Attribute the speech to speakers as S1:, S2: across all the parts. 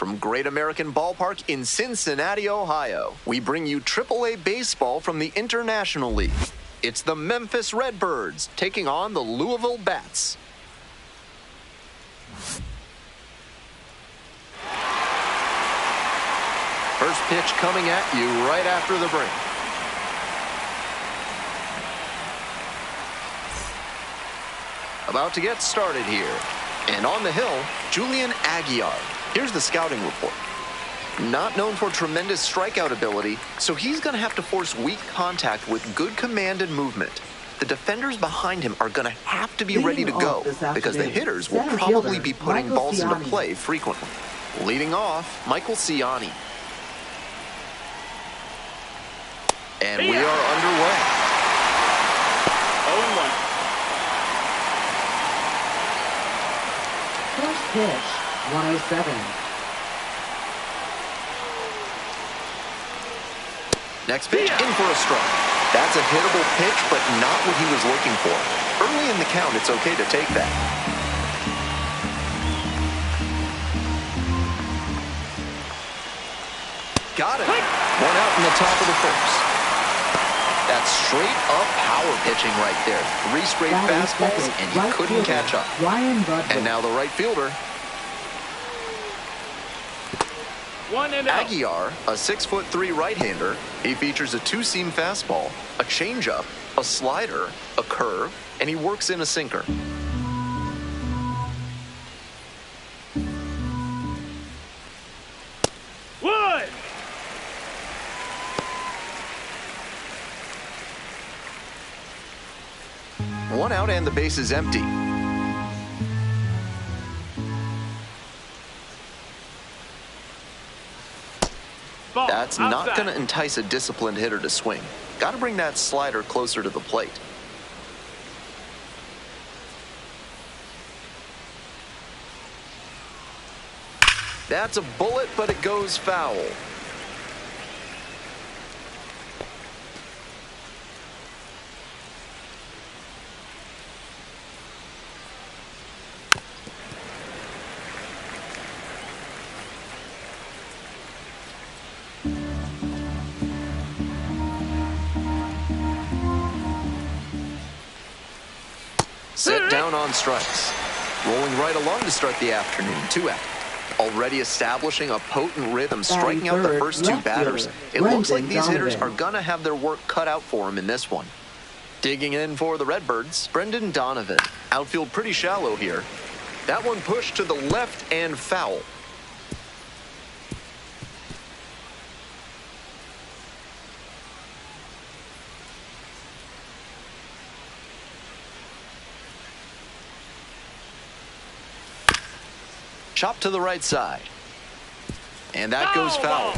S1: From Great American Ballpark in Cincinnati, Ohio, we bring you AAA baseball from the International League. It's the Memphis Redbirds taking on the Louisville Bats. First pitch coming at you right after the break. About to get started here. And on the hill, Julian Aguiar. Here's the scouting report. Not known for tremendous strikeout ability, so he's going to have to force weak contact with good command and movement. The defenders behind him are going to have to be ready to go because the hitters will probably be putting balls into play frequently. Leading off, Michael Ciani. And we are underway.
S2: 0-1.
S3: First pitch, 107.
S1: Next pitch, in for a strike. That's a hittable pitch, but not what he was looking for. Early in the count, it's okay to take that. Got it. One out in the top of the first. That's straight up power pitching right there. 3 straight fastballs, and he couldn't catch up. And now the right fielder. Aguiar, a 6'3" right-hander. He features a 2-seam fastball, a changeup, a slider, a curve, and he works in a sinker.
S2: Wood!
S1: One out and the base is empty. That's not going to entice a disciplined hitter to swing. Got to bring that slider closer to the plate. That's a bullet, but it goes foul. Set down on strikes. Rolling right along to start the afternoon. 2 out. Already establishing a potent rhythm, striking out the first 2 batters. It looks like these hitters are going to have their work cut out for them in this one. Digging in for the Redbirds, Brendan Donovan. Outfield pretty shallow here. That one pushed to the left and foul. Chop to the right side. And that goes foul.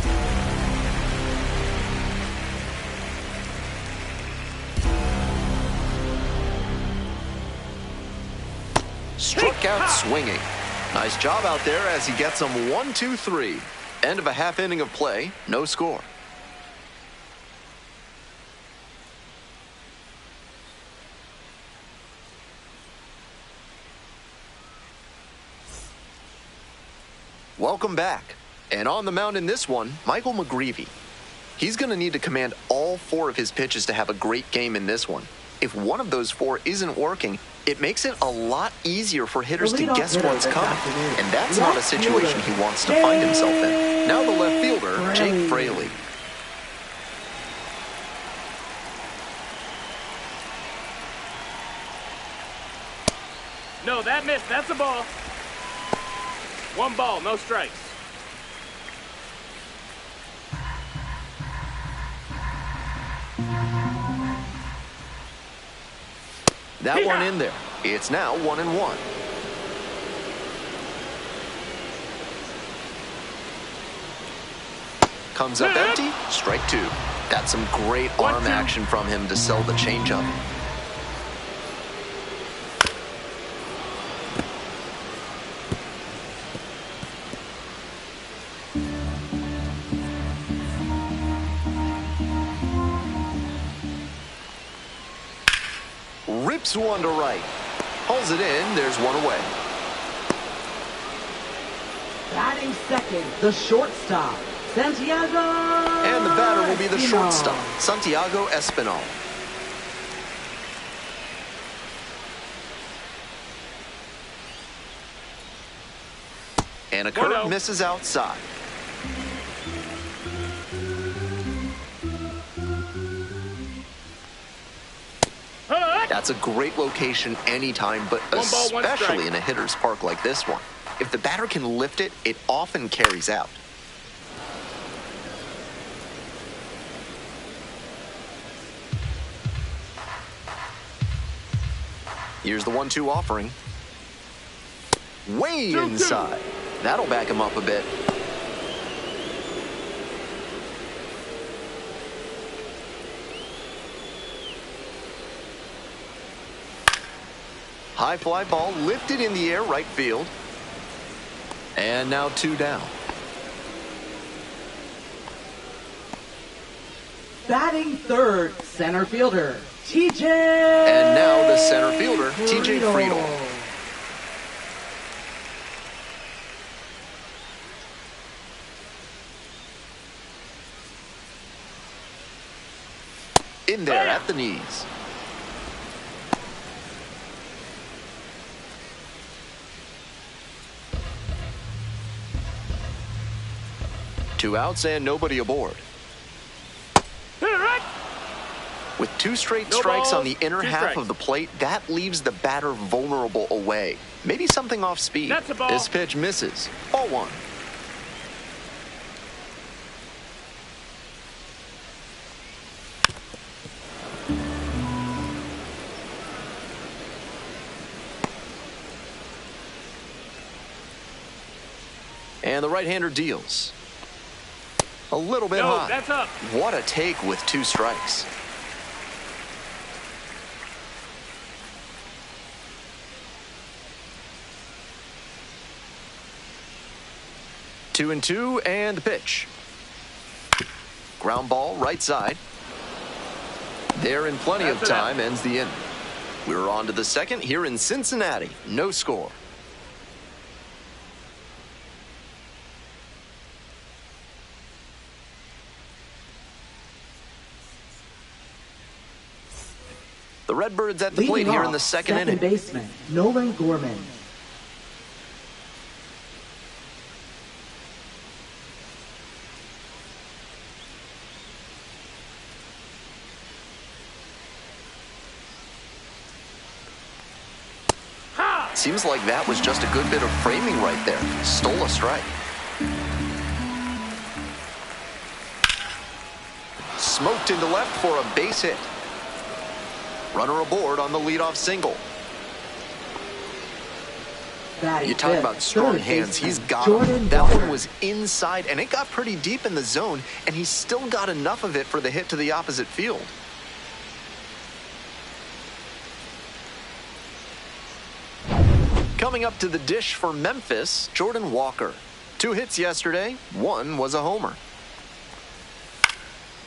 S1: Struck out swinging. Nice job out there as he gets them 1-2-3. End of a half inning of play, no score. Welcome back. And on the mound in this one, Michael McGreevy. He's going to need to command all 4 of his pitches to have a great game in this one. If one of those 4 isn't working, it makes it a lot easier for hitters to guess what's coming. And that's not a situation he wants to find himself in. Now the left fielder, Jake Fraley.
S2: No, that missed. That's a ball. 1 ball, no strikes.
S1: That one in there. It's now 1-1. Comes up empty, strike 2. That's some great arm action from him to sell the changeup. Rips one to right. Hauls it in. There's one away.
S3: Batting second, the shortstop, Santiago.
S1: And the batter will be the
S3: Espinal.
S1: shortstop, Santiago Espinal. And a curve
S2: 1-0.
S1: misses outside. That's a great location anytime, but
S2: 1 ball, 1
S1: especially
S2: strike.
S1: in a hitter's park like this one. If the batter can lift it, it often carries out. Here's the 1-2 offering. Way
S2: 2-2.
S1: inside. That'll back him up a bit. High fly ball lifted in the air, right field. And now 2 down.
S3: Batting third, center fielder, TJ.
S1: And now the center fielder, TJ Friedel. In there at the knees. Two outs and nobody aboard. With 2 straight
S2: No
S1: strikes on
S2: balls,
S1: the inner
S2: 2
S1: half
S2: strikes.
S1: of the plate, that leaves the batter vulnerable away. Maybe something off speed.
S2: That's a ball.
S1: This pitch misses. Ball 1. And the right-hander deals. A little bit
S2: No,
S1: high.
S2: that's up.
S1: What a take with 2 strikes. Two and 2, and the pitch. Ground ball, right side. There in plenty of
S2: That's it.
S1: time, ends the inning. We're on to the second here in Cincinnati. No score. The Redbirds at the plate
S3: Leading
S1: here
S3: off,
S1: in the second inning.
S3: baseman, Nolan Gorman.
S1: Seems like that was just a good bit of framing right there. Stole a strike. Smoked into left for a base hit. Runner aboard on the leadoff single.
S3: Batting
S1: You talk
S3: fifth,
S1: about strong
S3: third
S1: hands.
S3: baseman,
S1: He's got
S3: Jordan
S1: them. That
S3: Walker.
S1: one was inside, and it got pretty deep in the zone, and he still got enough of it for the hit to the opposite field. Coming up to the dish for Memphis, Jordan Walker. 2 hits yesterday, 1 was a homer.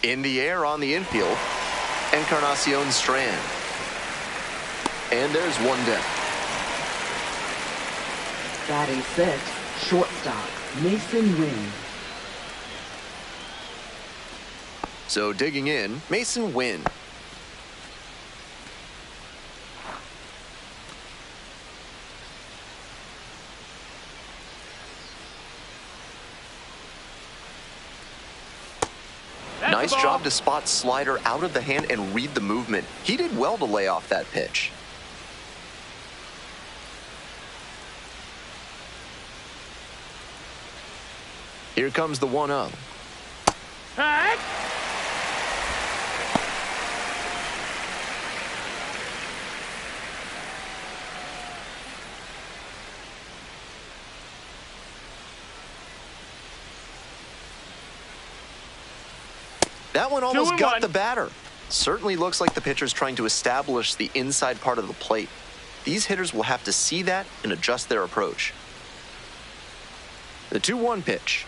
S1: In the air on the infield, Encarnacion Strand. And there's 1 down.
S3: Batting sixth, shortstop, Mason Wynn.
S1: So digging in, Mason Wynn.
S2: That's
S1: Nice
S2: the ball.
S1: job to spot slider out of the hand and read the movement. He did well to lay off that pitch. Here comes the 1-0.
S2: Hey!
S1: That one almost
S2: 2-1.
S1: got the batter. Certainly looks like the pitcher's trying to establish the inside part of the plate. These hitters will have to see that and adjust their approach. The 2-1 pitch.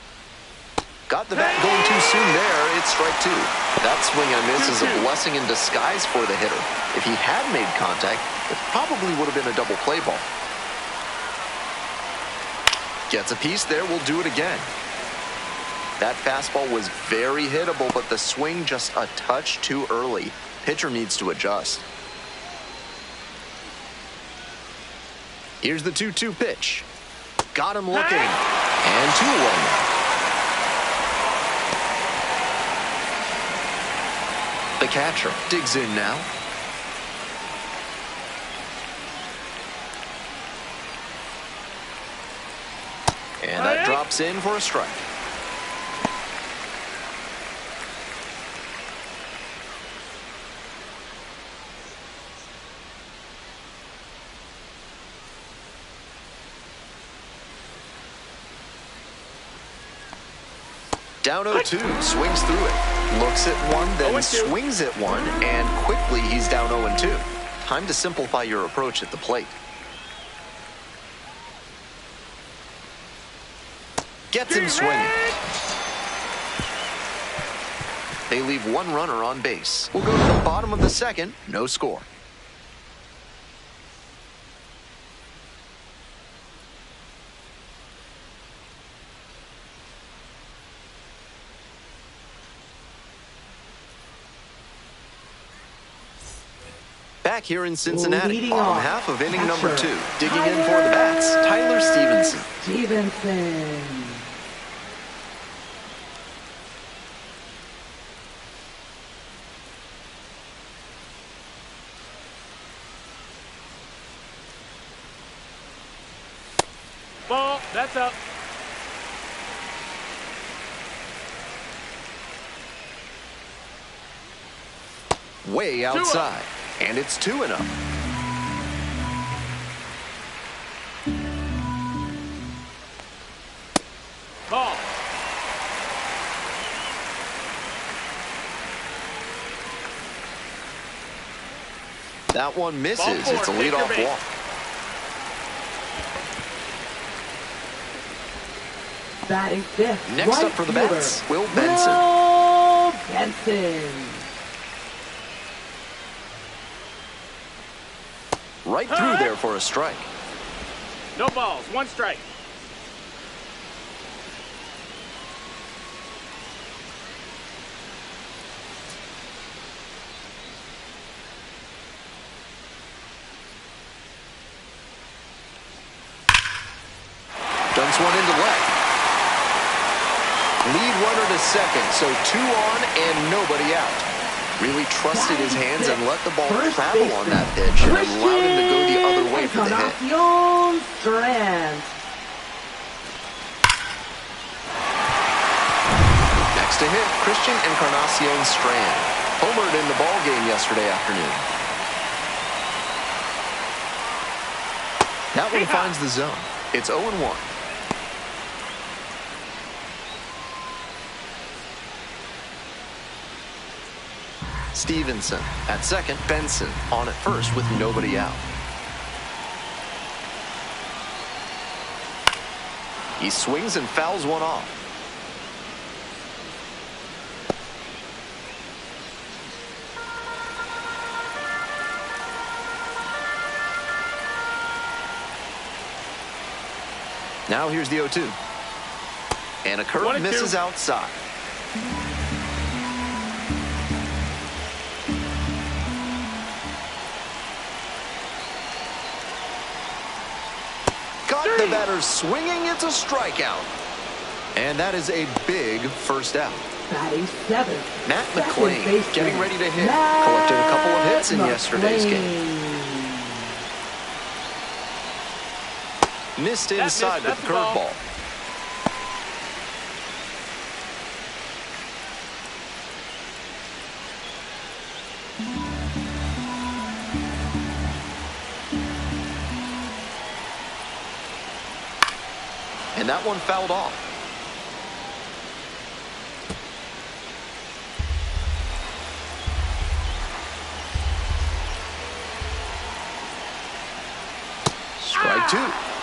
S1: Got the bat going too soon there. It's strike 2. That swing and a miss is a
S2: 2-2.
S1: blessing in disguise for the hitter. If he had made contact, it probably would have been a double play ball. Gets a piece there, will do it again. That fastball was very hittable, but the swing just a touch too early. Pitcher needs to adjust. Here's the 2-2 pitch. Got him looking. And 2-1 now. The catcher digs in now. And that drops in for a strike. Down 0-2, swings through it. Looks at one, then swings at one, and quickly he's down 0-2. Time to simplify your approach at the plate. Gets him swinging. They leave one runner on base. We'll go to the bottom of the second, no score. Back here in Cincinnati, bottom half of inning number 2. Digging in for the bats, Tyler Stevenson.
S2: Ball, that's up.
S1: Way outside. And it's 2-0.
S2: Ball.
S1: That one misses. It's a leadoff walk.
S3: Batting fifth.
S1: Next up for the bats, Will Benson.
S3: Will Benson.
S1: Right through there for a strike.
S2: No balls, 1 strike.
S1: Dumps one into left. Lead runner to second, so 2 on and nobody out. Really trusted his hands and let the ball travel on that pitch and allowed him to go the other way for the hit. Next to hit, Christian Encarnacion Strand. Homered in the ball game yesterday afternoon. That one finds the zone. It's 0-1. Stevenson at second, Benson on at first with nobody out. He swings and fouls one off. Now here's the 0-2. And a curve misses outside. Got the batter swinging. It's a strikeout. And that is a big first out.
S3: Batting seventh.
S1: Matt McClain getting ready to hit. Collected a couple of hits in yesterday's game. Missed inside with the curveball. And that one fouled off. Strike 2.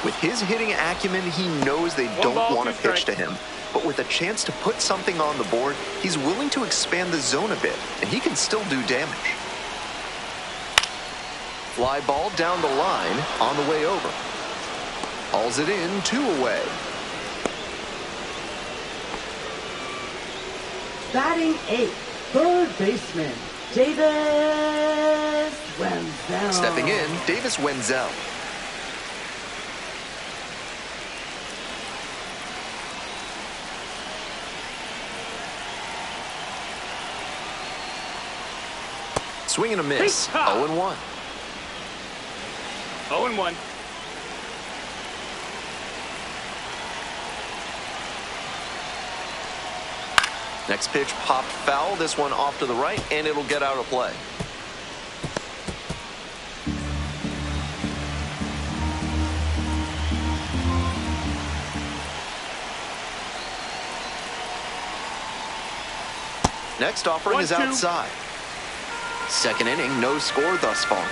S1: With his hitting acumen, he knows they don't want to pitch to him. But with a chance to put something on the board, he's willing to expand the zone a bit, and he can still do damage. Fly ball down the line on the way over. Hauls it in, 2 away.
S3: Batting eighth, third baseman, Davis Wenzel.
S1: Stepping in, Davis Wenzel. Swing and a miss. 0-1.
S2: 0-1.
S1: Next pitch popped foul. This one off to the right, and it'll get out of play. Next offering is
S2: 1-2.
S1: outside. Second inning, no score thus far.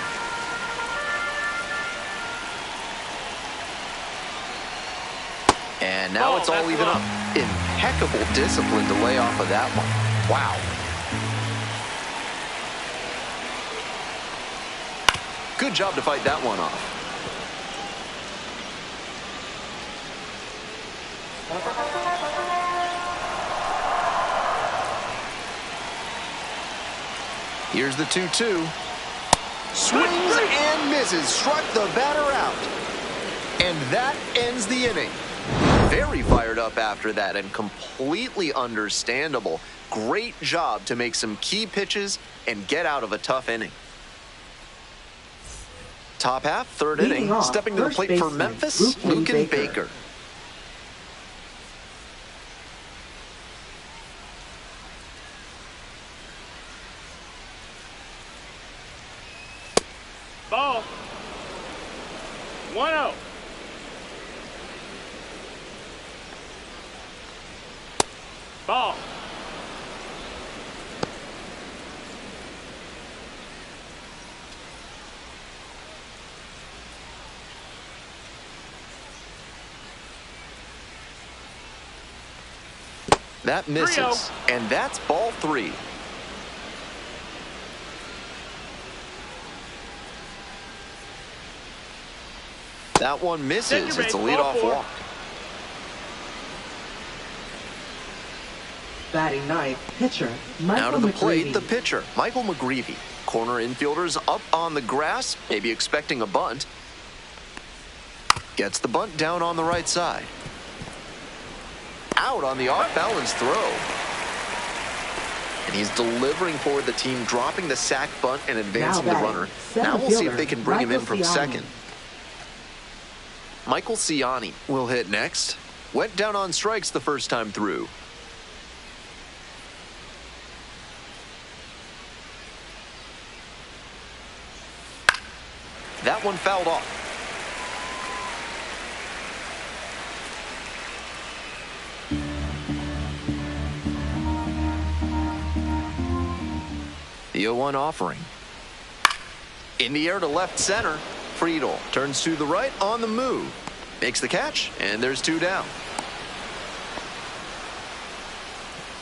S1: And now it's all even up. Impeccable discipline to lay off of that one. Wow. Good job to fight that one off. Here's the 2-2. Swings and misses. Struck the batter out. And that ends the inning. Very fired up after that and completely understandable. Great job to make some key pitches and get out of a tough inning. Top half, third inning. Stepping to the plate for Memphis, Lucan Baker.
S2: Ball. 1-0. Ball.
S1: That misses.
S2: 3-0.
S1: And that's ball 3. That one misses. It's a leadoff walk.
S3: Batting ninth, pitcher, Michael
S1: Now to the plate,
S3: McGreevy.
S1: the pitcher, Michael McGreevy. Corner infielders up on the grass, maybe expecting a bunt. Gets the bunt down on the right side. Out on the off-balance throw. And he's delivering for the team, dropping the sack bunt and advancing the runner. Now we'll see if they can bring him in from second. Michael Ciani will hit next. Went down on strikes the first time through. That one fouled off. The 0-1 offering. In the air to left center. Friedel turns to the right on the move. Makes the catch, and there's 2 down.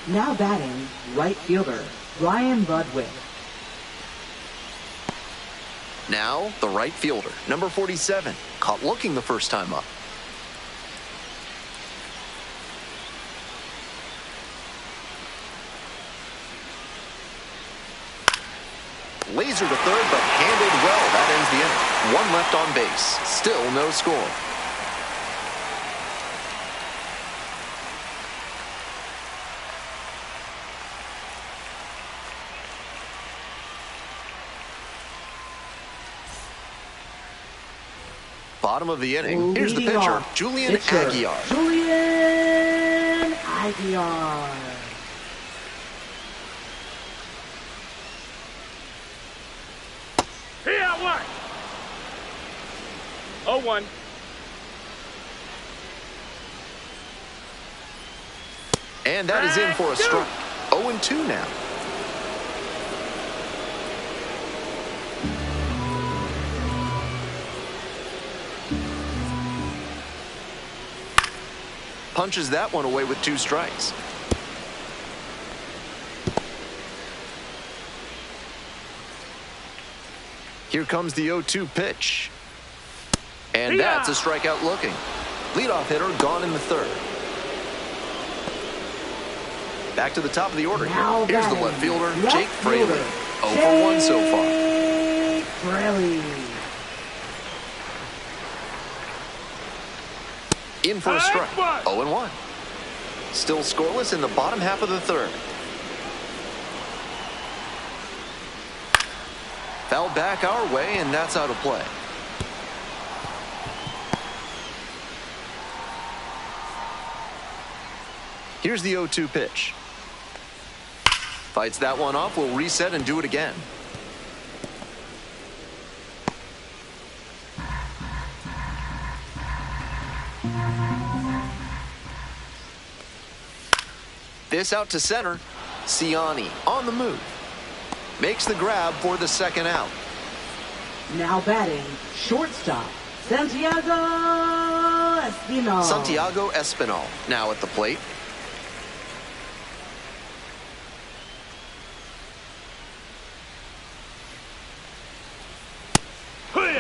S3: Now batting, right fielder, Ryan Ludwig.
S1: Now the right fielder, number 47, caught looking the first time up. Laser to third, but handled well. That ends the inning. 1 left on base. Still no score. Bottom of the inning. Here's the pitcher, Julian Aguiar.
S3: Julian Aguiar.
S2: He out one. 0-1.
S1: And that is in for a strike. 0-2 now. Punches that one away with 2 strikes. Here comes the 0-2 pitch. And that's a strikeout looking. Leadoff hitter gone in the third. Back to the top of the order
S3: Now
S1: here. Here's the
S3: batting,
S1: left fielder,
S3: left
S1: Jake Fraley.
S3: fielder,
S1: 0 for 1 so far.
S3: Jake Fraley.
S1: In for a strike.
S2: Strike
S1: 0-1. Still scoreless in the bottom half of the third. Foul back our way, and that's out of play. Here's the 0-2 pitch. Fights that one off. We'll reset and do it again. This out to center. Ciani on the move. Makes the grab for the second out.
S3: Now batting, shortstop, Santiago Espinal.
S1: Santiago Espinal now at the plate.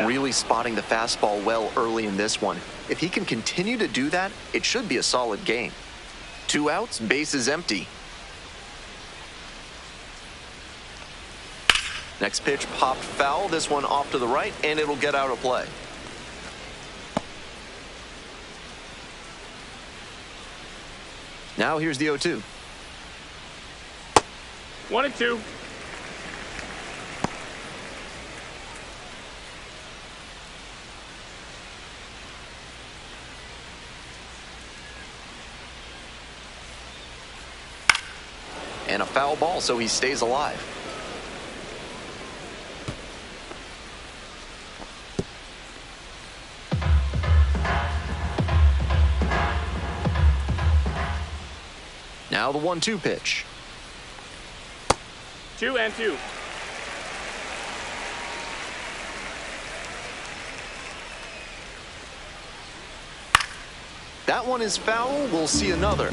S1: Really spotting the fastball well early in this one. If he can continue to do that, it should be a solid game. 2 outs, bases empty. Next pitch popped foul. This one off to the right, and it'll get out of play. Now here's the 0-2.
S2: 1-2.
S1: And a foul ball, so he stays alive. Now the 1-2 pitch.
S2: 2-2.
S1: That one is foul. We'll see another.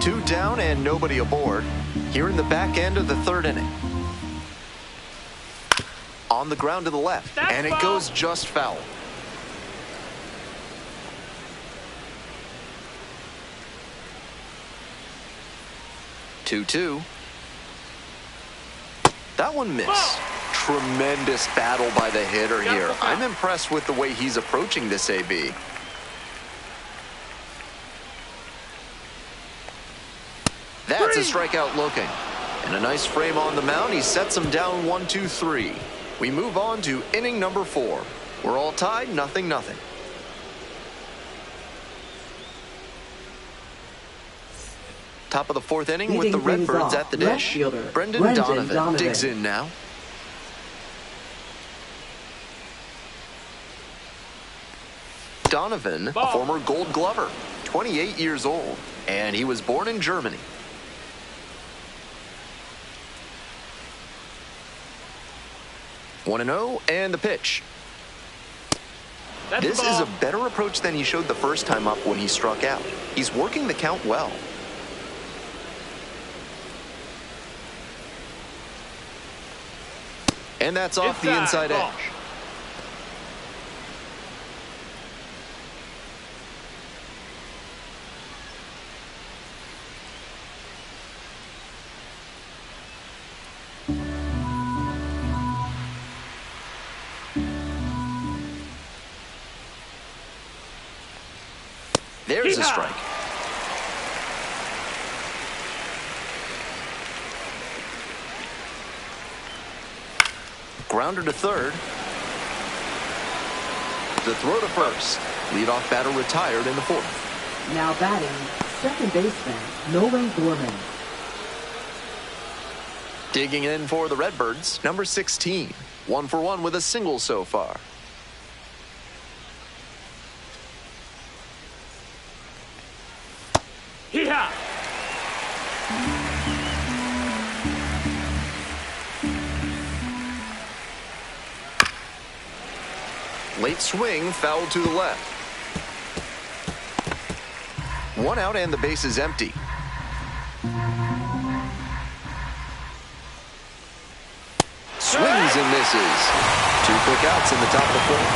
S1: 2 down and nobody aboard. Here in the back end of the third inning. On the ground to the left.
S2: That's
S1: and it
S2: foul.
S1: goes just foul. Two. That one missed. Tremendous battle by the hitter here. I'm impressed with the way he's approaching this AB. That's a strikeout looking. And a nice frame on the mound. He sets him down 1-2-3. We move on to inning number 4. We're all tied, 0-0. Top of the 4th inning with the Redbirds at the dish. Brendan Donovan digs in now. Donovan, a former Gold Glover, 28 years old, and he was born in Germany. One and 0, and the pitch. This is a better approach than he showed the first time up when he struck out. He's working the count well. And that's off the inside edge. There's a strike. Grounder to third. The throw to first. Leadoff batter retired in the 4th.
S3: Now batting, second baseman, Nolan Gorman.
S1: Digging in for the Redbirds, number 16. 1 for 1 with a single so far.
S2: Hee-haw!
S1: Late swing, foul to the left. 1 out and the base is empty. Swings and misses. 2 quick outs in the top of the 4th.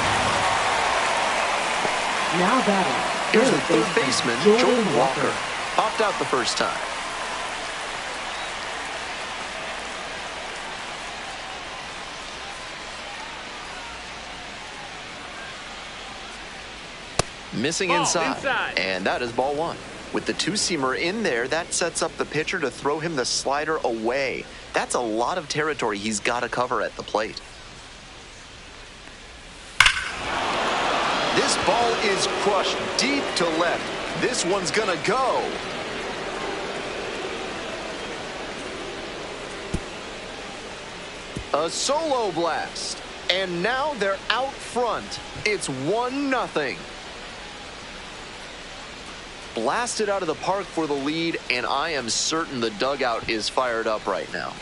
S3: Now batting,
S1: Here's the third baseman, Jordan Walker. Popped out the first time. Missing inside, and that is ball one. With the two-seamer in there, that sets up the pitcher to throw him the slider away. That's a lot of territory he's got to cover at the plate. This ball is crushed deep to left. This one's gonna go. A solo blast. And now they're out front. It's 1-0. Blasted out of the park for the lead, and I am certain the dugout is fired up right now.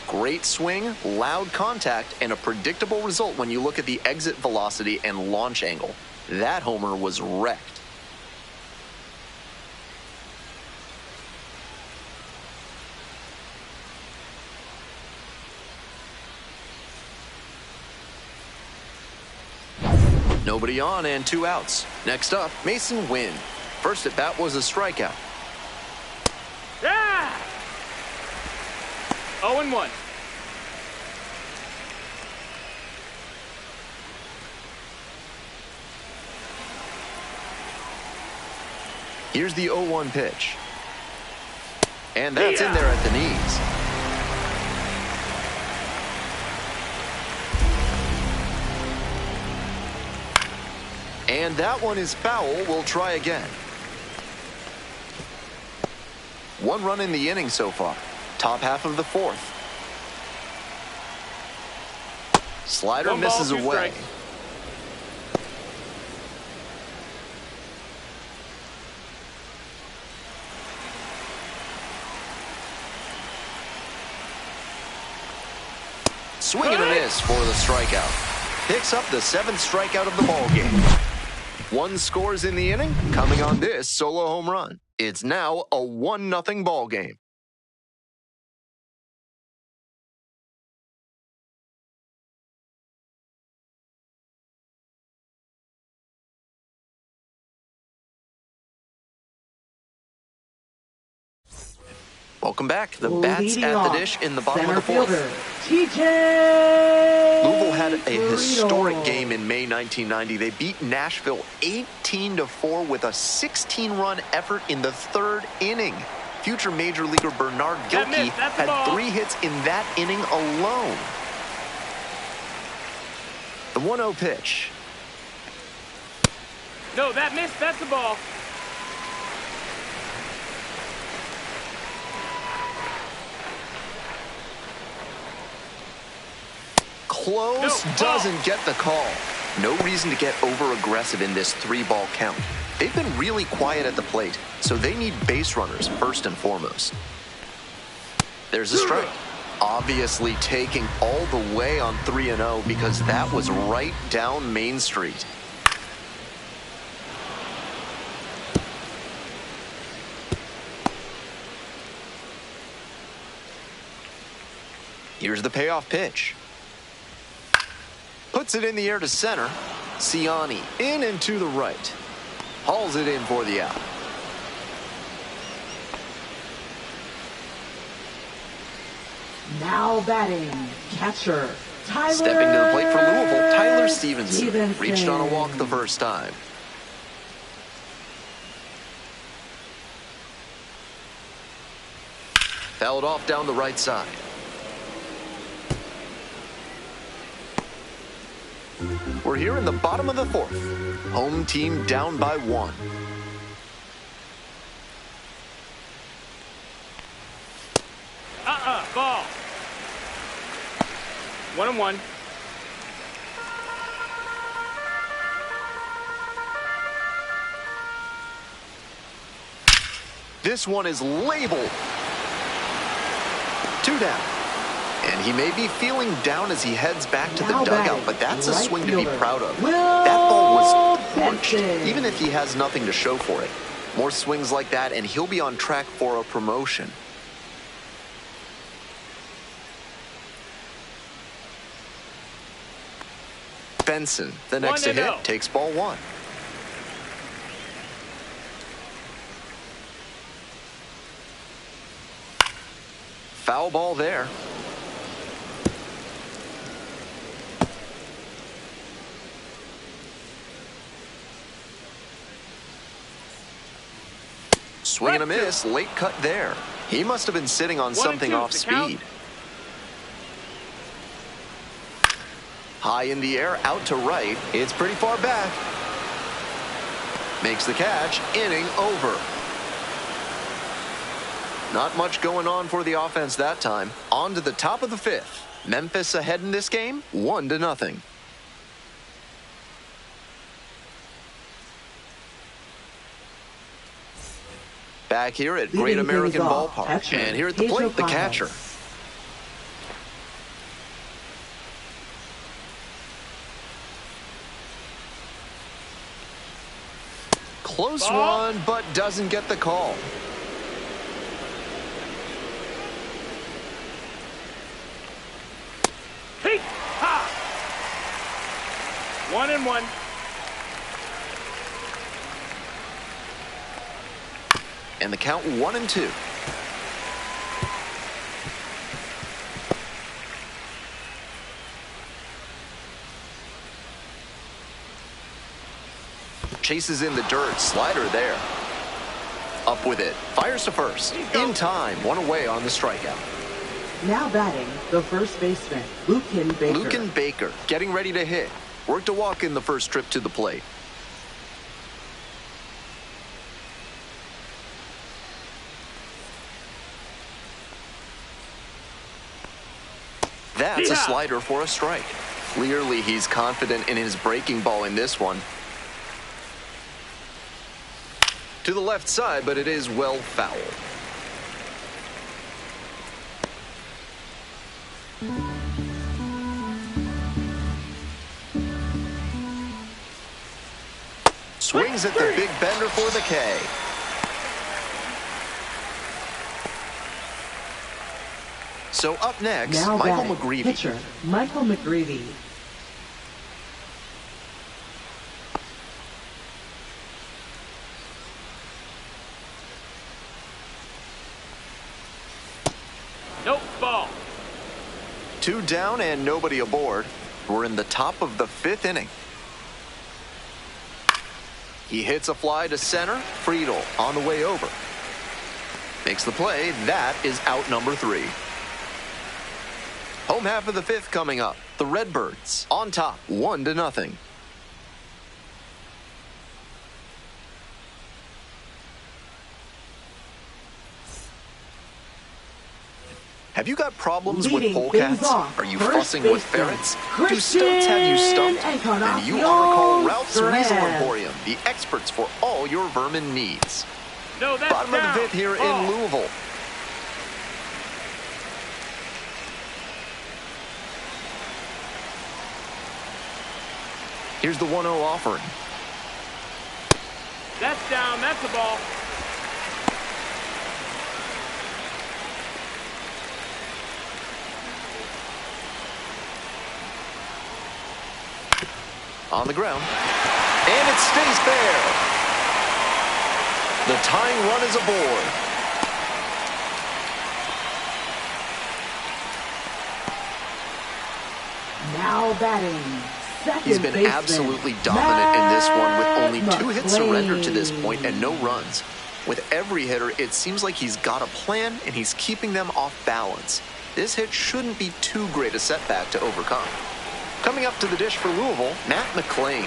S1: Great swing, loud contact, and a predictable result when you look at the exit velocity and launch angle. That homer was wrecked. Nobody on and 2 outs. Next up, Mason Wynn. First at bat was a strikeout.
S2: Yeah! 0-1.
S1: Here's the 0-1 pitch. And that's in there at the knees. And that one is foul. We'll try again. 1 run in the inning so far. Top half of the 4th. Slider misses away. Swing and a miss for the strikeout. Picks up the 7th strikeout of the ball game. 1 scores in the inning, coming on this solo home run. It's now a 1-0 ball game. Welcome back. The bats at the dish in the bottom of the 4th. Louisville had a historic game in May 1990. They beat Nashville 18-4 with a 16-run effort in the 3rd inning. Future Major Leaguer Bernard Gilkey had 3 hits in that inning alone. The 1-0 pitch.
S2: No, that missed. That's the ball.
S1: Close, doesn't get the call. No reason to get over-aggressive in this 3-ball count. They've been really quiet at the plate, so they need base runners first and foremost. There's a strike. Obviously taking all the way on 3-0 because that was right down Main Street. Here's the payoff pitch. Puts it in the air to center. Ciani in and to the right. Hauls it in for the out.
S3: Now batting, catcher, Tyler.
S1: Stepping to the plate for Louisville, Tyler Stevenson. Reached on a walk the first time. Fouled off down the right side. We're here in the bottom of the 4th. Home team down by 1.
S2: Ball. 1-1.
S1: This one is labeled. 2 down. And he may be feeling down as he heads back to the dugout, but that's a swing to be proud of. That ball was punched, even if he has nothing to show for it. More swings like that, and he'll be on track for a promotion. Benson, the next to
S2: 1-0.
S1: hit, takes ball one. Foul ball there. Swing and a miss, late cut there. He must have been sitting on something off speed. High in the air, out to right. It's pretty far back. Makes the catch, inning over. Not much going on for the offense that time. On to the top of the fifth. Memphis ahead in this game, 1-0. Back here at Great American Ballpark. And here at the plate, the catcher. Close one, but doesn't get the call.
S2: Hey, ha! 1-1.
S1: And the count 1-2. Chases in the dirt, slider there. Up with it, fires to first. In time, one away on the strikeout.
S3: Now batting, the first baseman, Lucan
S1: Baker, getting ready to hit. Worked a walk in the first trip to the plate. That's a slider for a strike. Clearly, he's confident in his breaking ball in this one. To the left side, but it is well foul. Swings at the big bender for the K. So up next,
S3: now
S1: Michael McGreevy.
S3: Pitcher, Michael McGreevy.
S2: Nope, ball.
S1: 2 down and nobody aboard. We're in the top of the 5th inning. He hits a fly to center. Friedel on the way over. Makes the play. That is out number 3. Home half of the 5th coming up. The Redbirds on top, 1-0. Have you got problems with polecats? Are you fussing with ferrets? Do stunts have you stumped? Then you ought to call Ralph's Weasel Emporium, the experts for all your vermin needs.
S2: No, that's
S1: Bottom of the 5th here in Louisville. Here's the 1-0 offering.
S2: That's down. That's a ball.
S1: On the ground. And it stays fair. The tying run is aboard.
S3: Now batting.
S1: He's been absolutely dominant in this one with only 2 hits surrendered to this point and no runs. With every hitter, it seems like he's got a plan and he's keeping them off balance. This hit shouldn't be too great a setback to overcome. Coming up to the dish for Louisville, Matt McClain.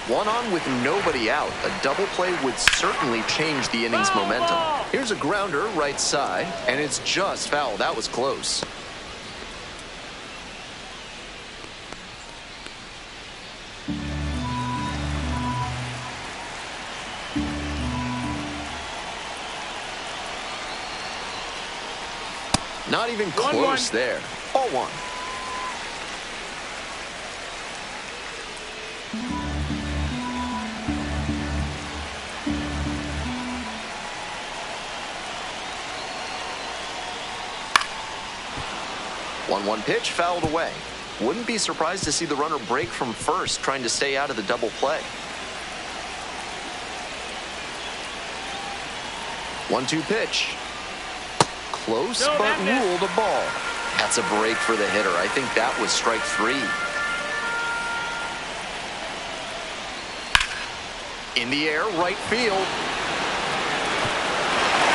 S1: 1 on with nobody out. A double play would certainly change the inning's momentum. Here's a grounder right side, and it's just foul. That was close. Not even close there. Ball 1. One pitch fouled away. Wouldn't be surprised to see the runner break from first, trying to stay out of the double play. 1-2 pitch. Close,
S2: No,
S1: but
S2: that missed.
S1: ruled a ball. That's a break for the hitter. I think that was strike 3. In the air, right field.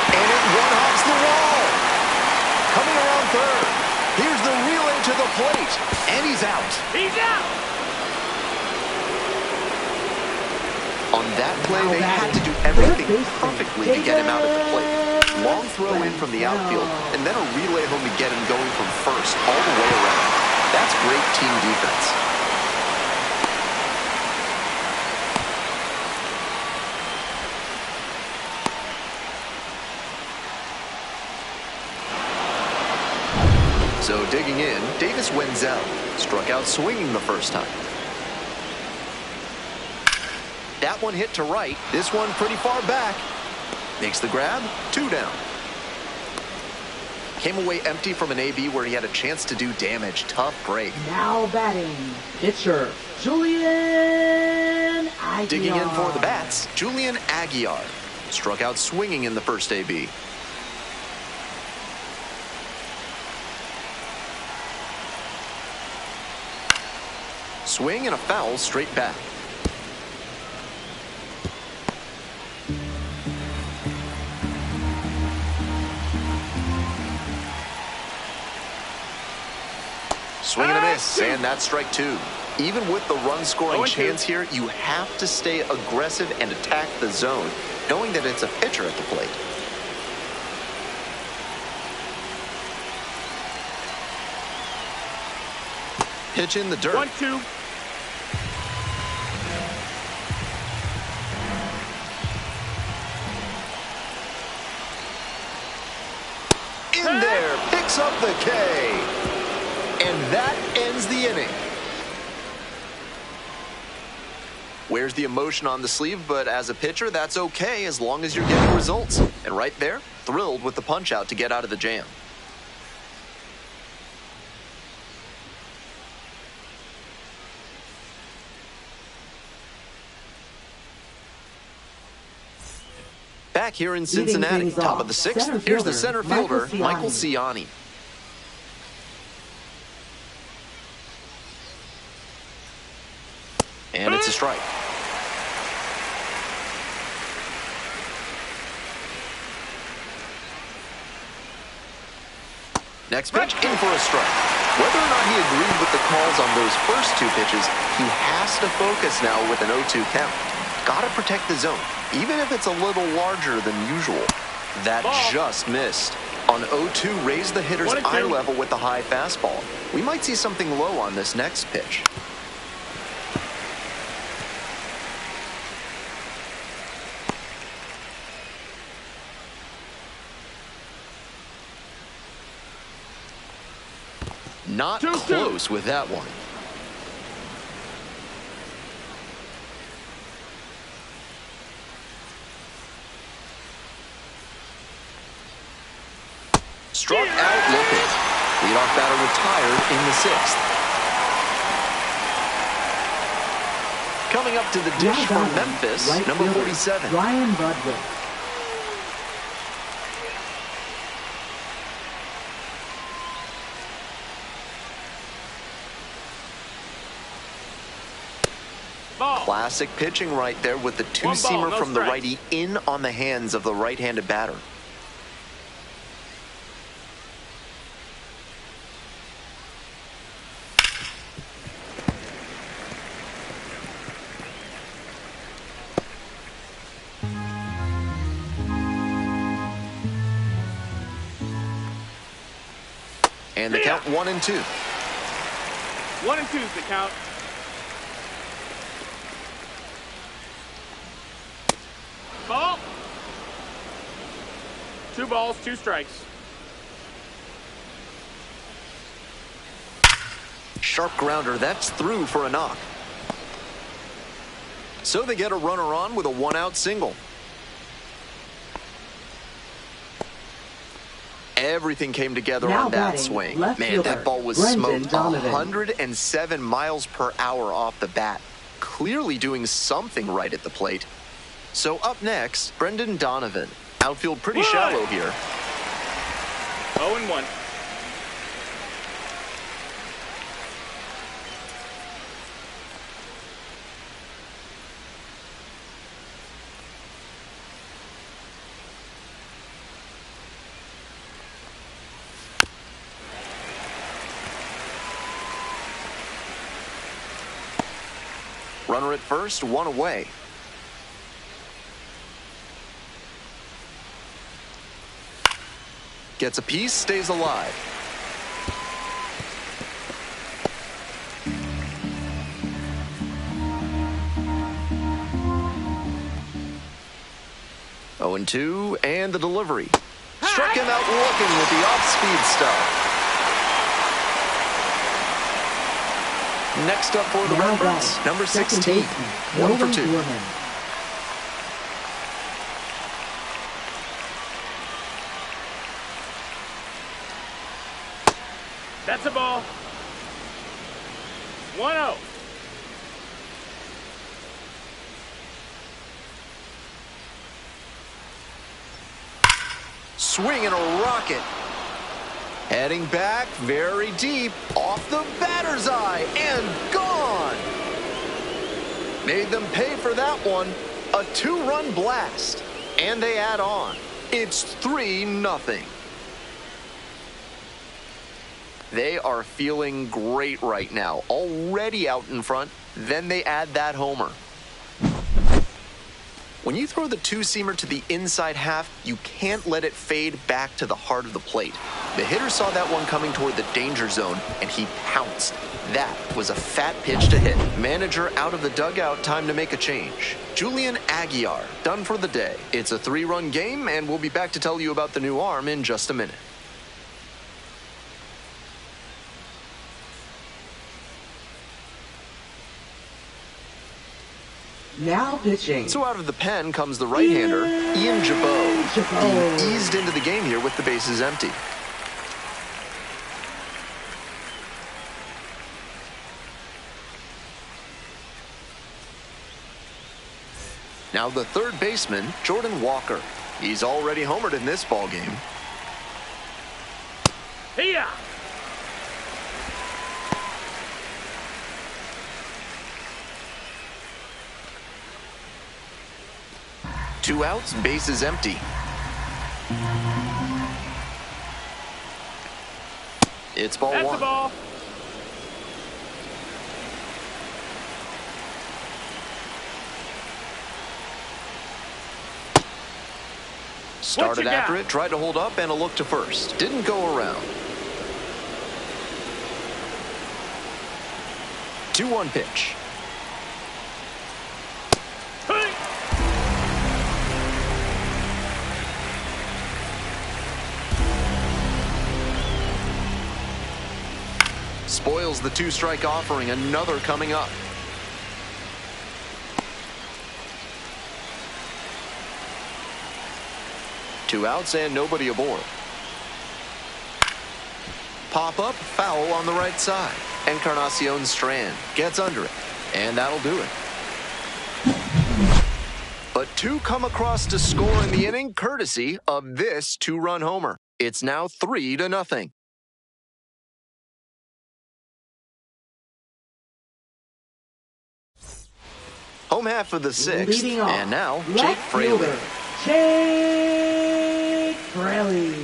S1: And it one-hops the wall. Coming around third. Here's the relay to the plate. And he's out.
S2: He's out.
S1: On that play, they had to do everything perfectly to get him out at the plate. Long throw in from the outfield, and then a relay home to get him going from first all the way around. That's great team defense. So digging in, Davis Wenzel struck out swinging the first time. That one hit to right. This one pretty far back. Makes the grab. 2 down. Came away empty from an AB where he had a chance to do damage. Tough break.
S3: Now batting, pitcher Julian Aguiar.
S1: Digging in for the bats, Julian Aguiar. Struck out swinging in the first AB. Swing and a foul straight back. Swing and a miss, and that's strike 2. Even with the run-scoring chance here, you have to stay aggressive and attack the zone, knowing that it's a pitcher at the plate. Pitch in the dirt.
S2: 1-2.
S1: In there, picks up the K. And that ends the inning. Wears the emotion on the sleeve, but as a pitcher, that's okay as long as you're getting results. And right there, thrilled with the punch-out to get out of the jam. Back here in Cincinnati, top of the 6th, here's the center fielder, Michael Ciani. And it's a strike. Next pitch, in for a strike. Whether or not he agreed with the calls on those first 2 pitches, he has to focus now with an 0-2 count. Gotta protect the zone, even if it's a little larger than usual. That just missed. On 0-2, raise the hitter's eye level with the high fastball. We might see something low on this next pitch. Not close with that one. Struck out looking. Leadoff batter retired in the 6th. Coming up to the dish for Memphis,
S3: right
S1: number
S3: fielder,
S1: 47.
S3: Ryan Budwick.
S1: Classic pitching right there with the 2-seamer from the righty in on the hands of the right-handed batter. And the count 1-2.
S2: 1-2 is the count. Ball. 2 balls, 2 strikes.
S1: Sharp grounder, that's through for a knock. So they get a runner on with a 1-out single. Everything came together
S3: Now
S1: on that
S3: batting,
S1: swing.
S3: left
S1: Man, that
S3: fielder,
S1: ball was
S3: Brendan
S1: smoked
S3: Donovan.
S1: 107 miles per hour off the bat. Clearly doing something right at the plate. So up next, Brendan Donovan. Outfield pretty shallow here.
S2: 0-1.
S1: Runner at first, one away. Gets a piece, stays alive. Oh, and 2, and the delivery. Struck him out looking with the off-speed stuff. Next up for the
S3: Now
S1: Redbirds,
S3: batting,
S1: number
S3: second
S1: 16,
S3: baseman,
S1: 1 for
S3: Nolan
S1: 2.
S3: Gorman.
S2: That's a ball. 1-0.
S1: Swing and a rocket. Heading back very deep, off the batter's eye, and gone. Made them pay for that one. A 2-run blast. And they add on. It's 3-0. They are feeling great right now. Already out in front. Then they add that homer. When you throw the two-seamer to the inside half, you can't let it fade back to the heart of the plate. The hitter saw that one coming toward the danger zone, and he pounced. That was a fat pitch to hit. Manager out of the dugout, time to make a change. Julian Aguiar, done for the day. It's a 3-run game, and we'll be back to tell you about the new arm in just a minute.
S3: Now pitching.
S1: So out of the pen comes the right-hander, Ian Jabot. He eased into the game here with the bases empty. Now the third baseman, Jordan Walker. He's already homered in this ballgame.
S2: Here.
S1: Two outs, bases empty. It's ball
S2: That's
S1: one.
S2: a ball.
S1: Started after it, tried to hold up, and a look to first. Didn't go around. 2-1 pitch.
S2: Hey.
S1: Spoils the 2-strike offering, another coming up. Two outs and nobody aboard. Pop up, foul on the right side. Encarnacion Strand gets under it, and that'll do it. But two come across to score in the inning, courtesy of this 2-run homer. It's now 3-0. Home half of the 6th,
S3: Leading off,
S1: and now
S3: left
S1: Jake Fraley.
S3: fielder, Jake Fraley.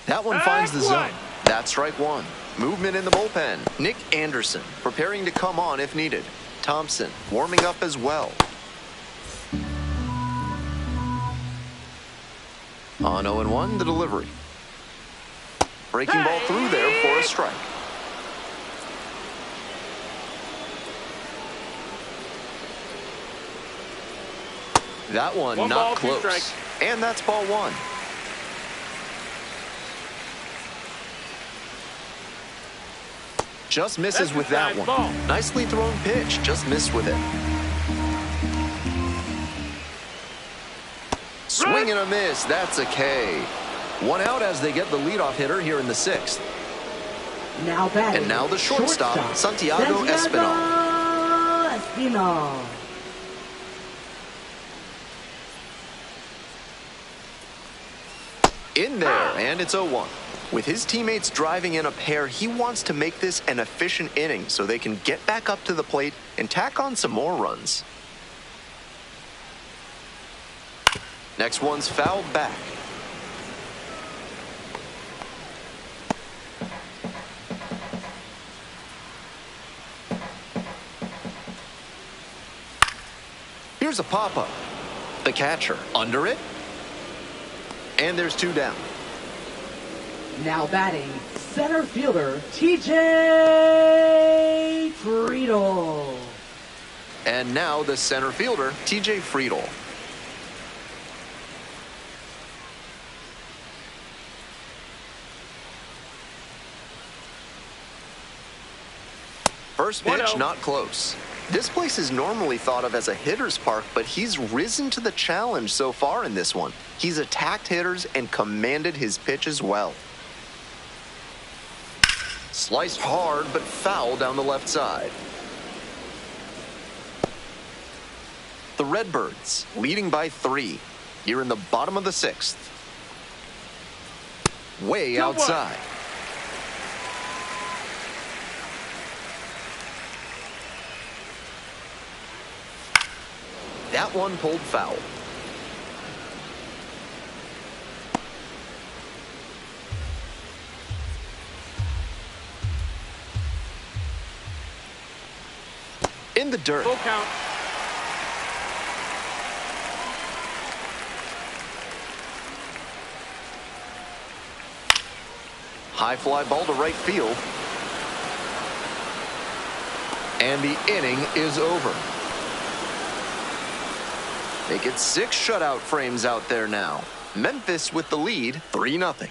S1: That one finds the zone. That's strike one. Movement in the bullpen. Nick Anderson preparing to come on if needed. Thompson warming up as well. On 0-1, the delivery. Breaking ball through there for a strike. That one
S2: One
S1: not
S2: ball, 2
S1: close.
S2: strikes.
S1: And that's ball one. Just misses with that one.
S2: Ball.
S1: Nicely thrown pitch, just missed with it. Swing and a miss, that's a K. One out as they get the leadoff hitter here in the 6th.
S3: Now batting.
S1: And now the shortstop, Santiago Espinal.
S3: Espinal.
S1: In there, and it's 0-1. With his teammates driving in a pair, he wants to make this an efficient inning so they can get back up to the plate and tack on some more runs. Next one's fouled back. Here's a pop-up. The catcher under it. And there's 2 down.
S3: Now batting, center fielder, TJ Friedel.
S1: And now the center fielder, TJ Friedel. First pitch,
S2: 1-0.
S1: not close. This place is normally thought of as a hitter's park, but he's risen to the challenge so far in this one. He's attacked hitters and commanded his pitch as well. Sliced hard, but foul down the left side. The Redbirds leading by 3 here in the bottom of the 6th. Way outside. That one pulled foul. In the dirt.
S2: Full count.
S1: High fly ball to right field. And the inning is over. They get 6 shutout frames out there now. Memphis with the lead, 3-0.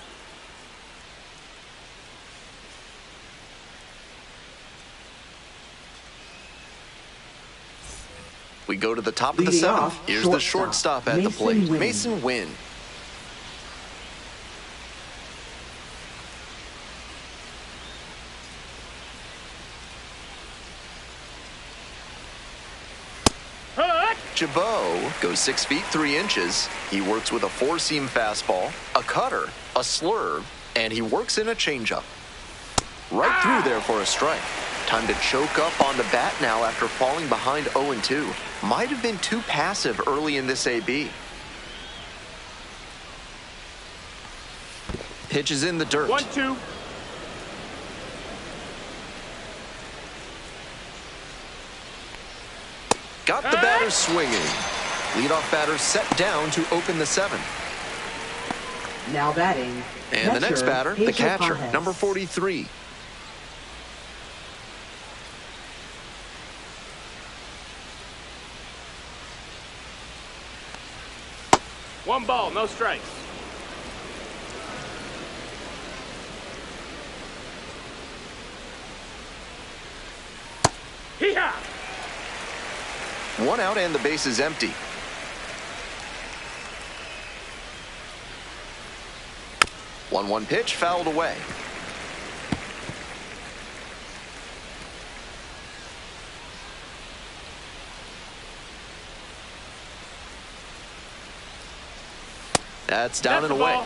S1: We go to the top of the
S3: Leading
S1: 7th.
S3: off,
S1: Here's the shortstop at the plate. Mason Wynn. Jabot goes 6 feet 3 inches. He works with a 4-seam fastball, a cutter, a slurve, and he works in a changeup. Right through there for a strike. Time to choke up on the bat now after falling behind 0-2. Might have been too passive early in this AB. Pitch is in the dirt.
S2: 1-2.
S1: Got the batter swinging. Leadoff batter set down to open the 7th.
S3: Now batting.
S1: And the next batter, the catcher,
S3: Pajes.
S1: number 43.
S2: One ball, no strikes. Hee-haw!
S1: 1 out and the base is empty. One pitch fouled away. That's down and away.
S2: Ball.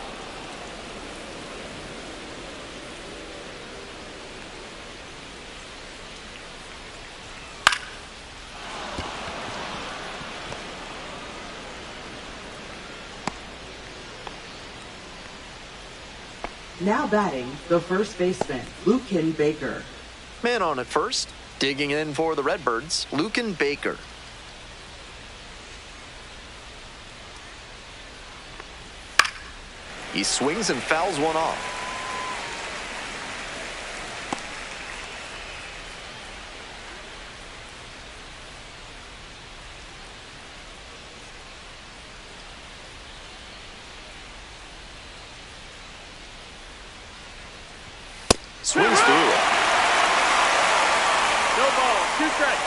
S3: Now batting, the first baseman, Lucan Baker.
S1: Man on at first. Digging in for the Redbirds, Lucan Baker. He swings and fouls one off. Swings through it.
S2: 2 strikes.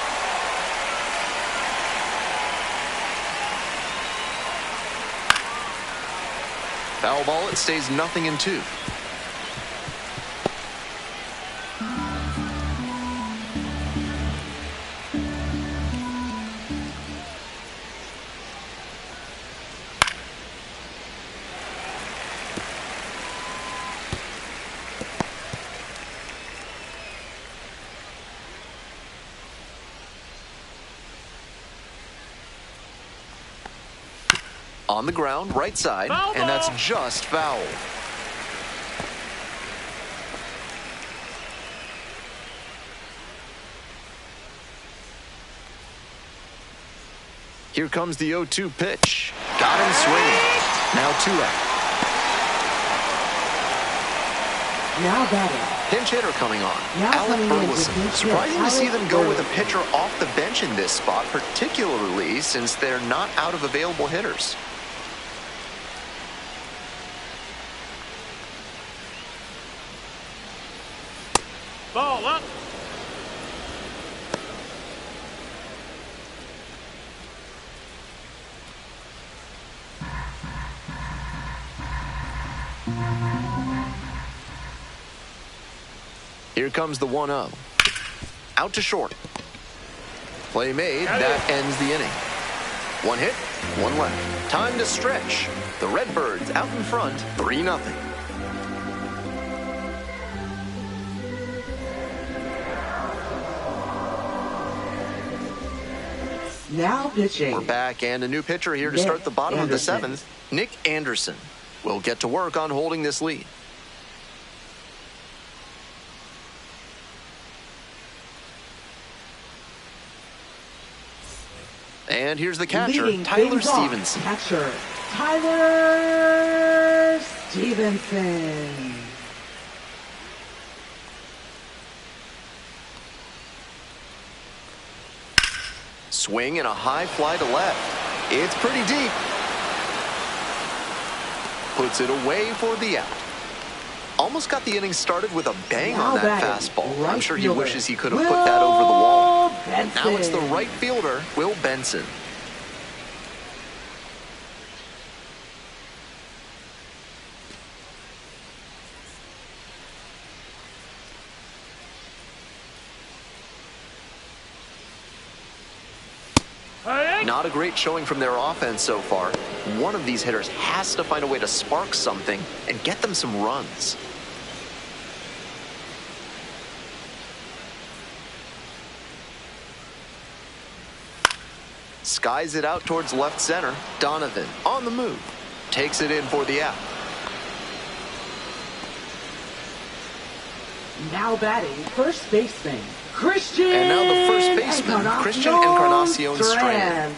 S1: Foul ball, it stays 0-2. On the ground, right side,
S2: Foul
S1: and that's
S2: ball.
S1: just foul. Here comes the 0-2 pitch. Got him swinging. Now 2 out.
S3: Now batting.
S1: Pinch hitter coming on.
S3: Now
S1: Alec
S3: coming in with
S1: Burleson.
S3: pinch hit,
S1: Surprising to see
S3: Alec
S1: them go with a
S3: Burleson.
S1: pitcher off the bench in this spot, particularly since they're not out of available hitters.
S2: Ball up.
S1: Here comes the 1-0. Out to short. Play made. That ends the inning. 1 hit, 1 left. Time to stretch. The Redbirds out in front, 3-0.
S3: Now pitching.
S1: We're back, and a new pitcher here to start the bottom of the 7th. Nick Anderson will get to work on holding this lead. And here's the catcher,
S3: Leading
S1: Tyler
S3: things off,
S1: Stevenson.
S3: Catcher, Tyler Stevenson.
S1: Swing and a high fly to left. It's pretty deep. Puts it away for the out. Almost got the inning started with a bang
S3: Now
S1: on that
S3: batting,
S1: fastball.
S3: right
S1: I'm sure he
S3: fielder,
S1: wishes he could have put that over the wall.
S3: Benson.
S1: Now it's the right fielder, Will Benson. Not a great showing from their offense so far. One of these hitters has to find a way to spark something and get them some runs. Skies it out towards left center. Donovan on the move. Takes it in for the out.
S3: Now batting, first baseman, Christian.
S1: And now the first baseman, Christian Encarnacion Strand.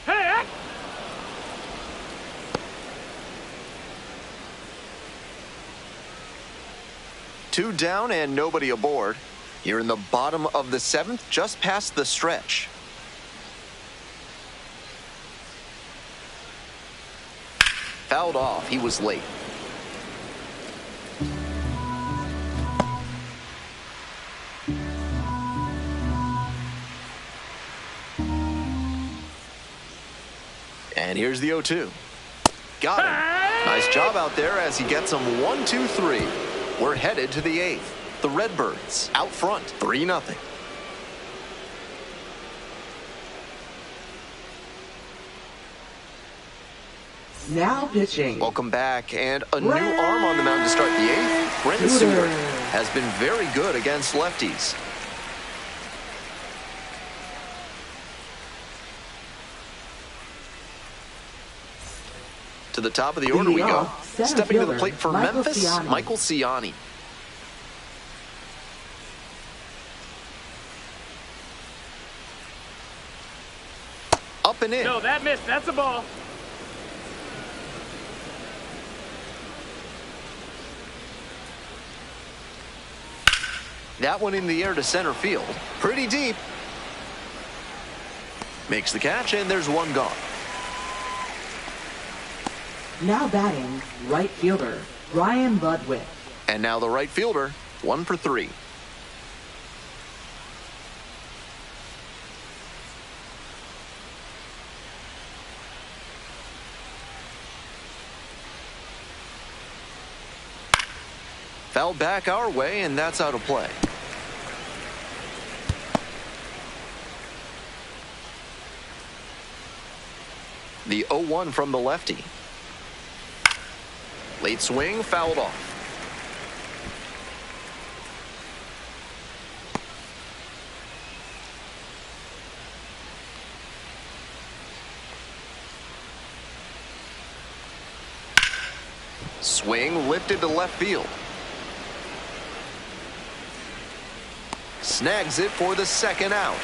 S2: Hey!
S1: 2 down and nobody aboard. Here in the bottom of the 7th, just past the stretch. Fouled off. He was late. And here's the 0-2. Got him. Nice job out there as he gets him 1-2-3. We're headed to the 8th. The Redbirds out front, 3-0.
S3: Now pitching.
S1: Welcome back, and a new arm on the mound to start the 8th. Brent Suter has been very good against lefties. To the top of the order we go. Stepping to the plate for Memphis, Michael Ciani. Up and in.
S2: No, that missed. That's a ball.
S1: That one in the air to center field. Pretty deep. Makes the catch, and there's one gone.
S3: Now batting, right fielder, Ryan Ludwig.
S1: And now the right fielder, 1 for 3. Fouled back our way, and that's out of play. The 0-1 from the lefty. Late swing, fouled off. Swing lifted to left field. Snags it for the second out.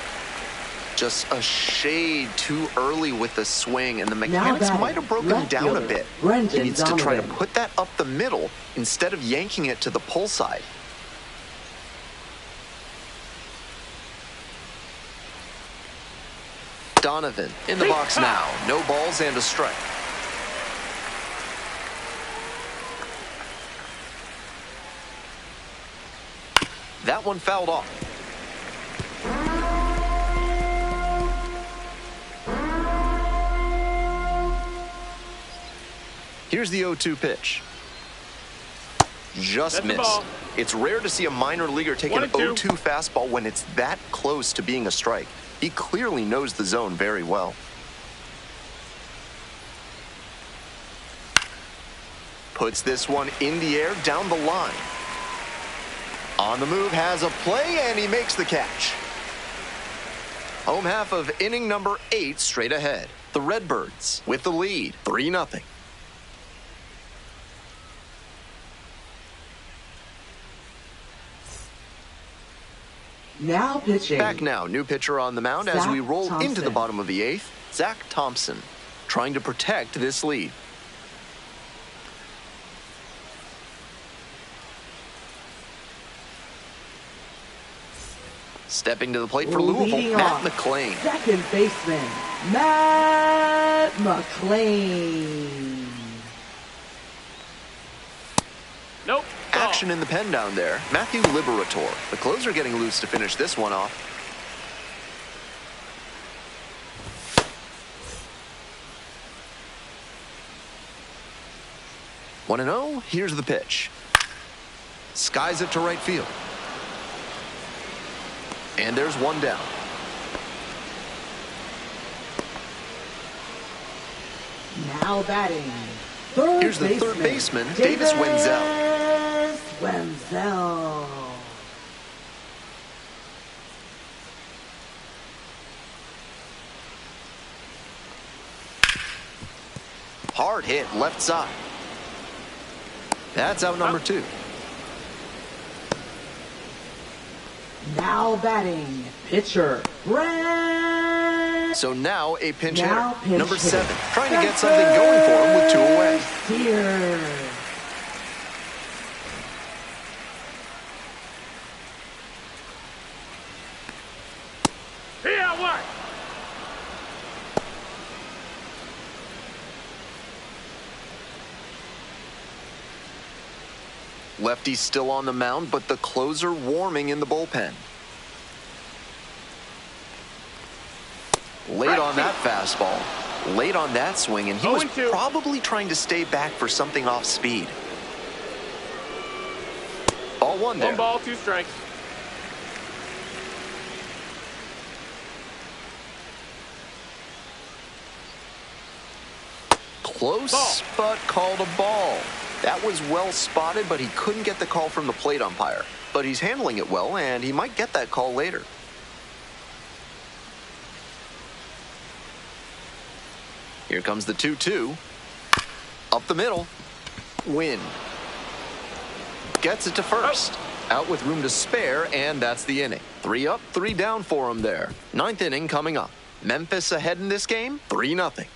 S1: Just a shade too early with the swing, and the mechanics might have broken him down a bit. He needs to try to put that up the middle instead of yanking it to the pull side. Donovan in the box now. No balls and a strike. That one fouled off. Here's the 0-2 pitch. Just missed. It's rare to see a minor leaguer take an 0-2 fastball when it's that close to being a strike. He clearly knows the zone very well. Puts this one in the air down the line. On the move, has a play, and he makes the catch. Home half of inning number 8 straight ahead. The Redbirds with the lead, 3-0.
S3: Now pitching.
S1: Back now, new pitcher on the mound as we roll into the bottom of the 8th. Zach Thompson trying to protect this lead. Stepping to the plate for Louisville, Matt McClain.
S3: Second baseman, Matt McClain.
S2: Nope.
S1: Action in the pen down there. Matthew Liberator, the closer, getting loose to finish this one off. One 1-0. Here's the pitch. Skies it to right field. And there's one down.
S3: Now batting.
S1: Here's the third baseman, Davis Wenzel. Hard hit left side. That's out number 2.
S3: Now batting, pitcher, Brett.
S1: So now a pinch hitter, number 7, trying to get something going for him with 2 away.
S3: Here.
S2: What?
S1: Lefty still on the mound, but the closer warming in the bullpen. Late on that fastball, late on that swing, and he was probably trying to stay back for something off speed. Ball 1 there.
S2: 1 ball, 2 strikes.
S1: Close, but called a ball. That was well spotted, but he couldn't get the call from the plate umpire. But he's handling it well, and he might get that call later. Here comes the 2-2. Up the middle. Win. Gets it to first. Out with room to spare, and that's the inning. 3 up, 3 down for him there. 9th inning coming up. Memphis ahead in this game, 3-0.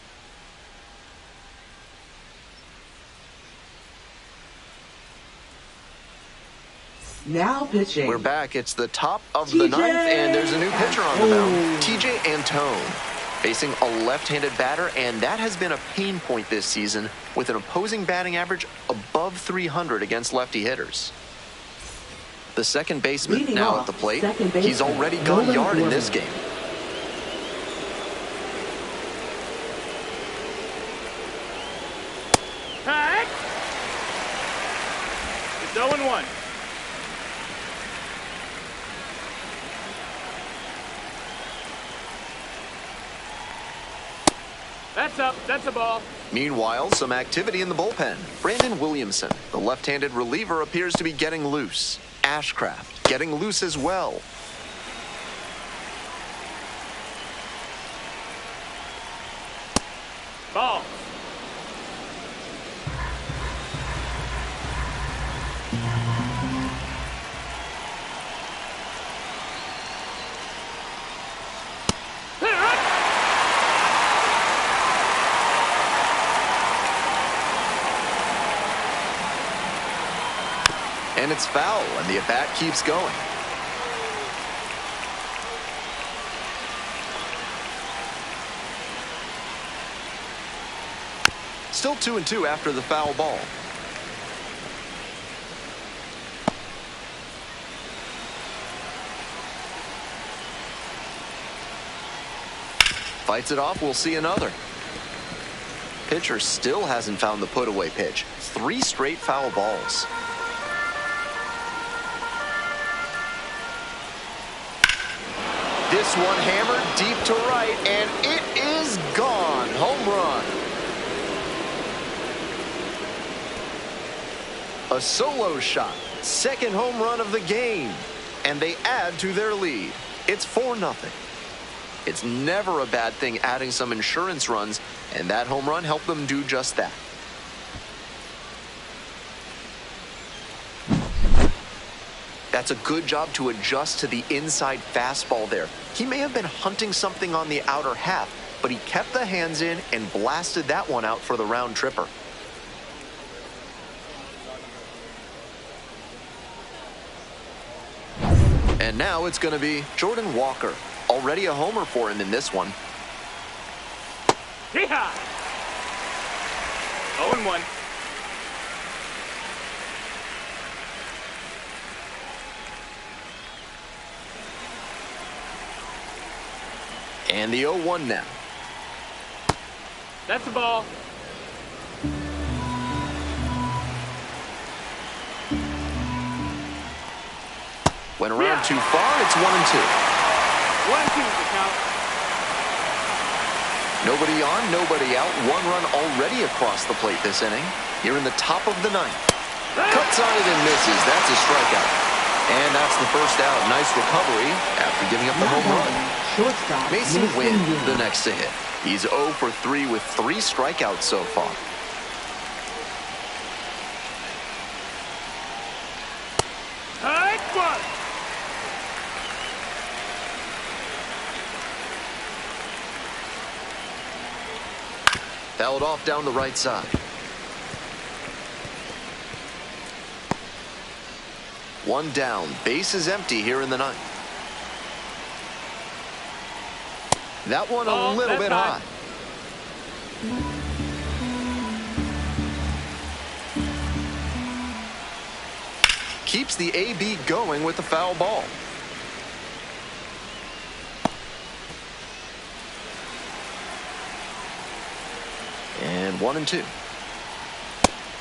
S3: Now pitching.
S1: We're back. It's the top of the 9th, and there's a new pitcher on the mound, TJ Antone. Facing a left-handed batter, and that has been a pain point this season with an opposing batting average above 300 against lefty hitters. The second baseman
S3: Leading
S1: now
S3: off,
S1: at the plate.
S3: second baseman,
S1: He's already gone
S3: Nolan
S1: yard in
S3: Gorman.
S1: this game.
S2: Tag! It's 0-1. That's up. That's a ball.
S1: Meanwhile, some activity in the bullpen. Brandon Williamson, the left-handed reliever, appears to be getting loose. Ashcraft getting loose as well.
S2: Ball.
S1: And it's foul, and the at-bat keeps going. Still 2-2 after the foul ball. Fights it off, we'll see another. Pitcher still hasn't found the put-away pitch. 3 straight foul balls. This one hammered deep to right, and it is gone. Home run. A solo shot. Second home run of the game. And they add to their lead. It's 4-0. It's never a bad thing adding some insurance runs, and that home run helped them do just that. That's a good job to adjust to the inside fastball there. He may have been hunting something on the outer half, but he kept the hands in and blasted that one out for the round tripper. And now it's going to be Jordan Walker. Already a homer for him in this one.
S2: Yeehaw! 0-1.
S1: And the 0-1 now.
S2: That's the ball.
S1: Went around too far, it's 1-2.
S2: 1-2 the count.
S1: Nobody on, nobody out. 1 run already across the plate this inning. Here in the top of the 9th. Cuts on it and misses. That's a strikeout. And that's the first out. Nice recovery after giving up the home run.
S3: Shortstop
S1: Mason Wynn, the next to hit. He's 0 for 3 with 3 strikeouts so far.
S2: High one.
S1: Fouled off down the right side. One down. Base is empty here in the 9th. That one a little bit high. Keeps the AB going with the foul ball. And 1-2.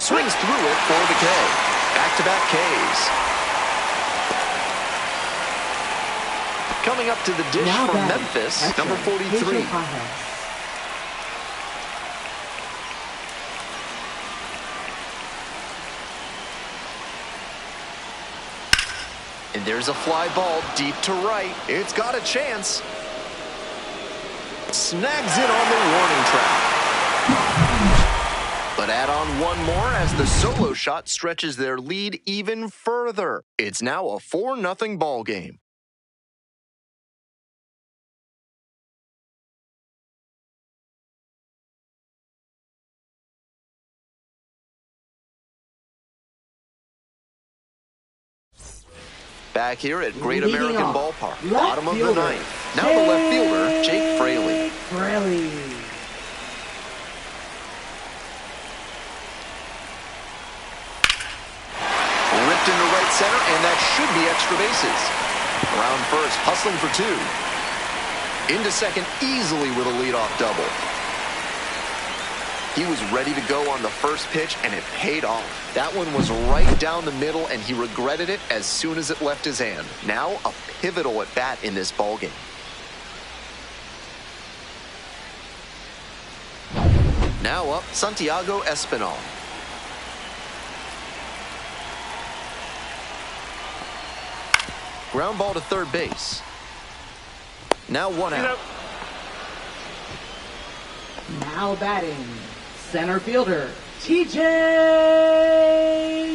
S1: Swings through it for the K. Back-to-back Ks. Coming up to the dish
S3: Now
S1: for
S3: batting,
S1: Memphis,
S3: extra,
S1: number 43. And there's a fly ball deep to right. It's got a chance. Snags it on the warning track. But add on one more as the solo shot stretches their lead even further. It's now a 4-0 ball game. Back here at Great
S3: Leading
S1: American
S3: off,
S1: Ballpark,
S3: left
S1: bottom of the
S3: fielder,
S1: 9th. Now the left fielder, Jake Fraley.
S3: Fraley.
S1: Ripped into right center, and that should be extra bases. Around first, hustling for two. Into second easily with a leadoff double. He was ready to go on the first pitch, and it paid off. That one was right down the middle, and he regretted it as soon as it left his hand. Now a pivotal at bat in this ballgame. Now up, Santiago Espinal. Ground ball to third base. Now one out.
S3: Now batting, center fielder, TJ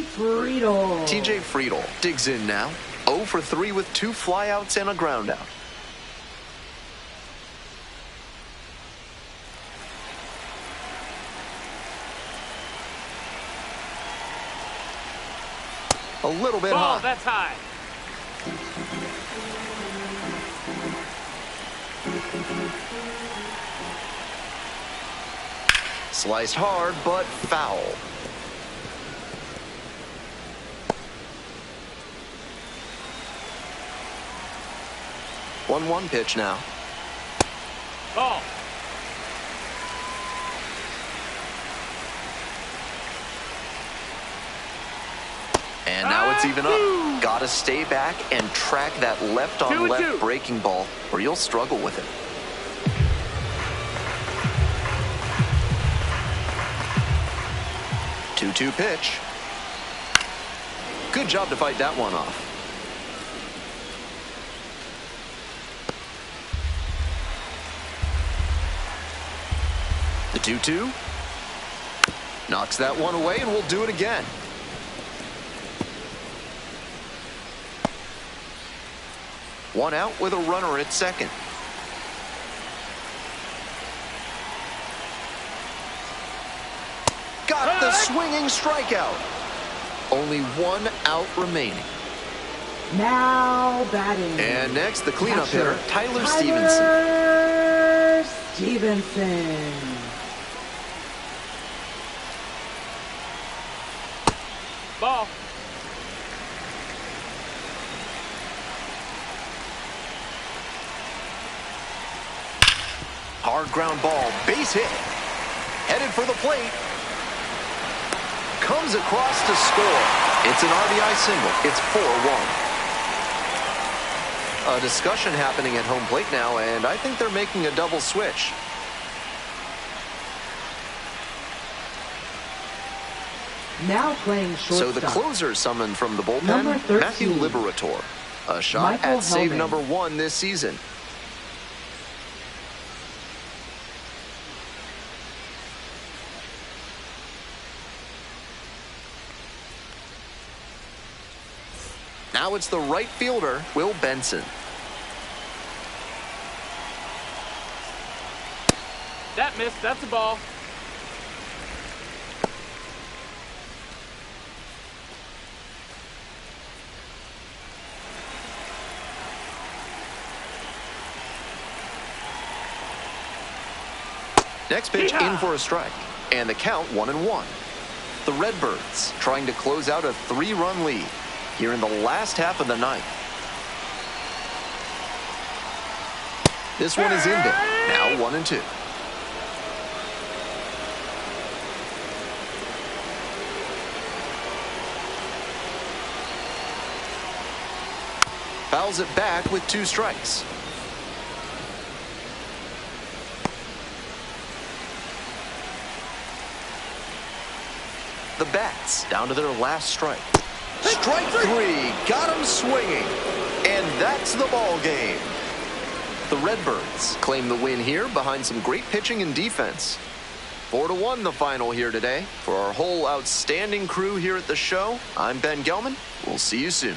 S3: Friedel.
S1: TJ Friedel digs in now. 0 for 3 with 2 flyouts and a ground out. A little bit
S2: Ball,
S1: high.
S2: that's high.
S1: Sliced hard, but foul. One pitch now.
S2: Ball.
S1: And now it's even up. Got to stay back and track that left-on-left breaking ball, or you'll struggle with it. Two-two pitch. Good job to fight that one off. The 2-2. Knocks that one away, and we'll do it again. One out with a runner at second. Got the swinging strikeout. Only one out remaining.
S3: Now batting.
S1: And next, the cleanup
S3: Catcher,
S1: hitter, Tyler Stevenson.
S3: Stevenson.
S2: Ball.
S1: Hard ground ball, base hit. Headed for the plate. Comes across to score. It's an RBI single. It's 4-1. A discussion happening at home plate now, and I think they're making a double switch.
S3: Now playing shortstop.
S1: So the closer summoned from the bullpen,
S3: Number 13.
S1: Matthew Liberator. A shot
S3: Michael
S1: at save
S3: Hellman.
S1: number 1 this season. Now it's the right fielder, Will Benson.
S2: That missed. That's a ball.
S1: Next pitch
S2: Yeehaw!
S1: in for a strike. And the count 1-1. The Redbirds trying to close out a 3-run lead here in the last half of the ninth. This one is in there. Now 1-2. Fouls it back with 2 strikes. The Bats down to their last strike. Strike 3, got him swinging, and that's the ball game. The Redbirds claim the win here behind some great pitching and defense. 4-1 the final here today. For our whole outstanding crew here at the show, I'm Ben Gelman. We'll see you soon.